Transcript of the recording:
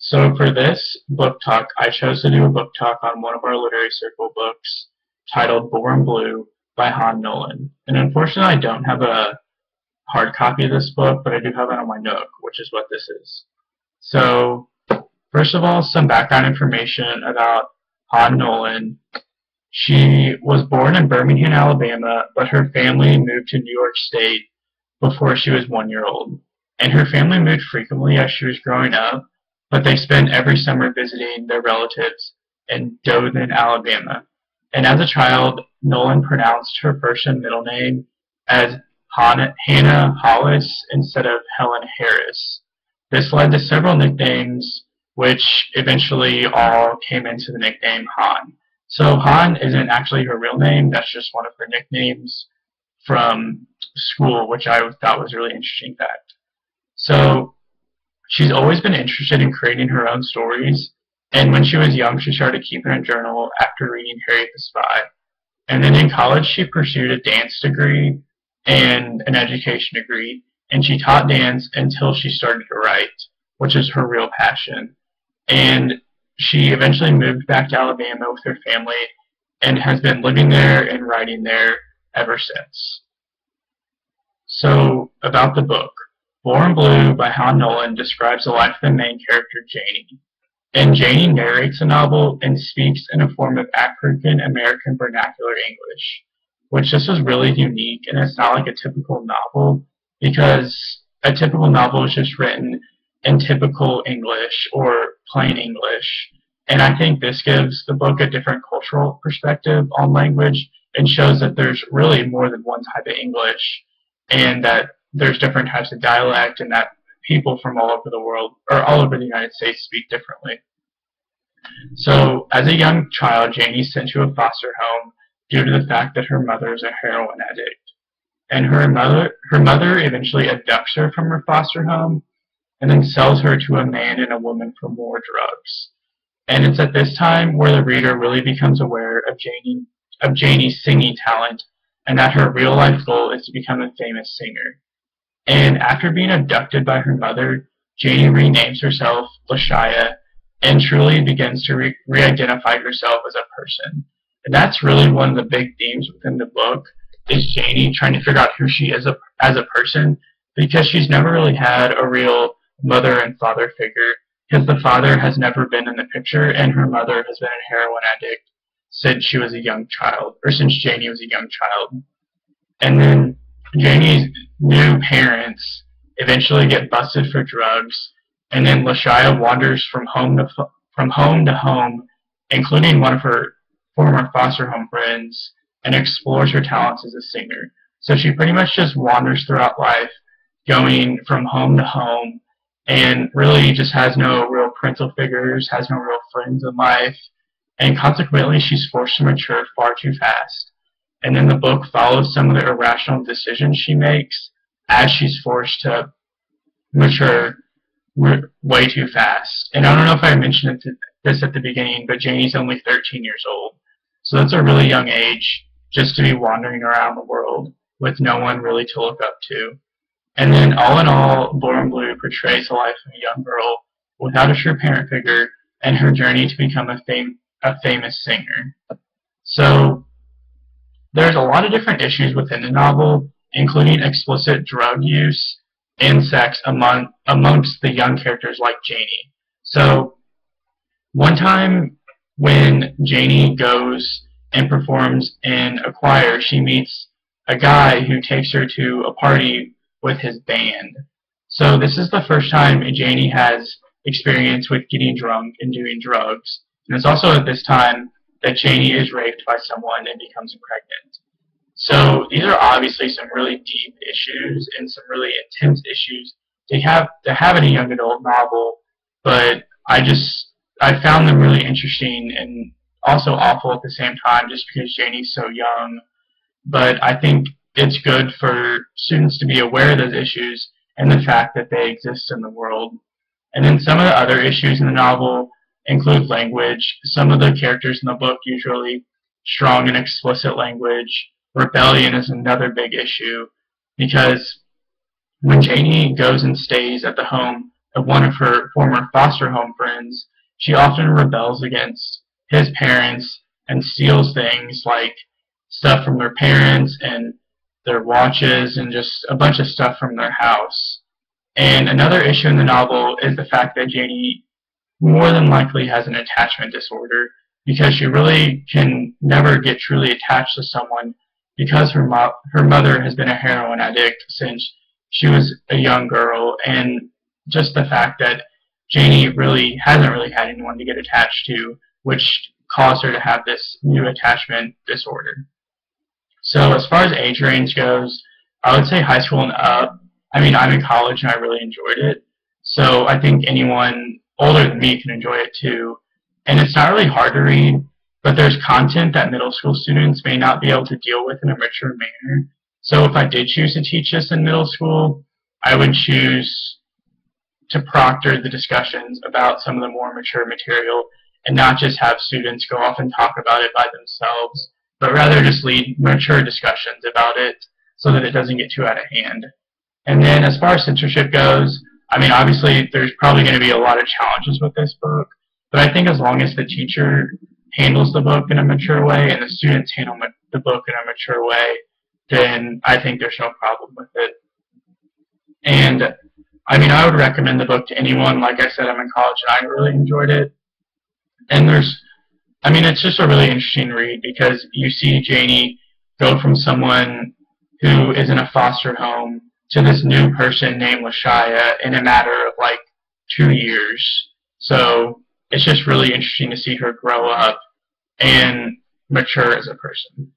So for this book talk, I chose to do a book talk on one of our literary circle books titled Born Blue by Han Nolan. And unfortunately, I don't have a hard copy of this book, but I do have it on my Nook, which is what this is. So first of all, some background information about Han Nolan. She was born in Birmingham, Alabama, but her family moved to New York State before she was 1 year old. And her family moved frequently as she was growing up, but they spent every summer visiting their relatives in Dothan, Alabama. And as a child, Nolan pronounced her first and middle name as Hannah Hollis instead of Helen Harris. This led to several nicknames, which eventually all came into the nickname Han. So Han isn't actually her real name, that's just one of her nicknames from school, which I thought was a really interesting fact. So she's always been interested in creating her own stories, and when she was young, she started keeping a journal after reading Harriet the Spy. And then in college, she pursued a dance degree and an education degree, and she taught dance until she started to write, which is her real passion. And she eventually moved back to Alabama with her family and has been living there and writing there ever since. So, about the book. Born Blue by Han Nolan describes the life of the main character, Janie. And Janie narrates the novel and speaks in a form of African American vernacular English, which this is really unique, and it's not like a typical novel, because a typical novel is just written in typical English or plain English. And I think this gives the book a different cultural perspective on language and shows that there's really more than one type of English, and that there's different types of dialect, and that people from all over the world, or all over the United States, speak differently. So, as a young child, Janie's sent to a foster home due to the fact that her mother is a heroin addict. And her mother eventually abducts her from her foster home and then sells her to a man and a woman for more drugs. And it's at this time where the reader really becomes aware of Janie's singing talent, and that her real life goal is to become a famous singer. And after being abducted by her mother, Janie renames herself Lashaya and truly begins to re-identify herself as a person. And that's really one of the big themes within the book, is Janie trying to figure out who she is as a person, because she's never really had a real mother and father figure, because the father has never been in the picture, and her mother has been a heroin addict since she was a young child, or since Janie was a young child. And then Janie's new parents eventually get busted for drugs, and then Lashaya wanders from home to home, including one of her former foster home friends, and explores her talents as a singer. So she pretty much just wanders throughout life, going from home to home, and really just has no real parental figures, has no real friends in life, and consequently she's forced to mature far too fast. And then the book follows some of the irrational decisions she makes as she's forced to mature way too fast. And I don't know if I mentioned this at the beginning, but Janie's only 13 years old. So that's a really young age just to be wandering around the world with no one really to look up to. And then all in all, Born Blue portrays the life of a young girl without a true parent figure and her journey to become a famous singer. So there's a lot of different issues within the novel, including explicit drug use and sex amongst the young characters like Janie. So one time when Janie goes and performs in a choir, she meets a guy who takes her to a party with his band. So this is the first time Janie has experience with getting drunk and doing drugs. And it's also at this time that Janie is raped by someone and becomes pregnant. So these are obviously some really deep issues and some really intense issues to have in a young adult novel, but I found them really interesting and also awful at the same time, just because Janie's so young. But I think it's good for students to be aware of those issues and the fact that they exist in the world. And then some of the other issues in the novel include language. Some of the characters in the book use really strong and explicit language. Rebellion is another big issue, because when Janie goes and stays at the home of one of her former foster home friends, she often rebels against his parents and steals things like stuff from their parents and their watches and just a bunch of stuff from their house. And another issue in the novel is the fact that Janie more than likely has an attachment disorder because she really can never get truly attached to someone because her mother has been a heroin addict since she was a young girl, and just the fact that Janie really hasn't really had anyone to get attached to, which caused her to have this new attachment disorder. So as far as age range goes, I would say high school and up. I mean, I'm in college and I really enjoyed it, so I think anyone older than me can enjoy it too. And it's not really hard to read, but there's content that middle school students may not be able to deal with in a mature manner. So if I did choose to teach this in middle school, I would choose to proctor the discussions about some of the more mature material and not just have students go off and talk about it by themselves, but rather just lead mature discussions about it so that it doesn't get too out of hand. And then as far as censorship goes, I mean, obviously there's probably going to be a lot of challenges with this book, but I think as long as the teacher handles the book in a mature way and the students handle the book in a mature way, then I think there's no problem with it. And I mean, I would recommend the book to anyone. Like I said, I'm in college and I really enjoyed it. And I mean, it's just a really interesting read because you see Janie go from someone who is in a foster home to this new person named Lashaya in a matter of like 2 years. So it's just really interesting to see her grow up and mature as a person.